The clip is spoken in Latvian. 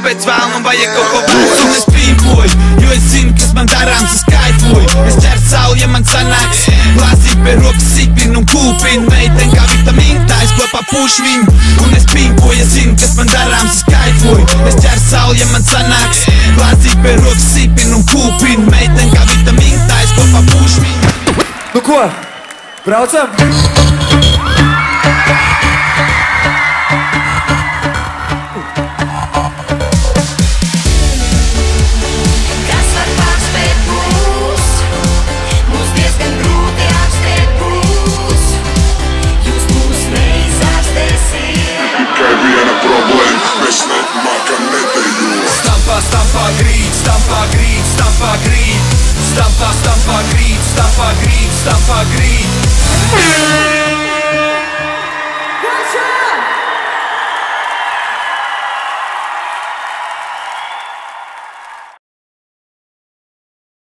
pēc vēlna un vajag kaut ko vairs. Un es pīpoju, jo es zinu, kas man darāms, es kaifoju. Es ķeru sauli, ja man sanāks. Glāzīt pie rokas sipin un kūpin. Meiten kā vitamīna, tā es kopā pušu viņu. Un es pīpoju, ja zinu, kas man darāms, es kaifoju. Es ķeru sauli, ja man sanāks. Glāzīt pie rokas sipin un kūpin. Meiten kā vitamīna, tā es kopā pušu viņu. Nu ko, braucam? Stampā grīt, stampā grīt, stampā grīt. Stampā grīt, stampā grīt, stampā grīt.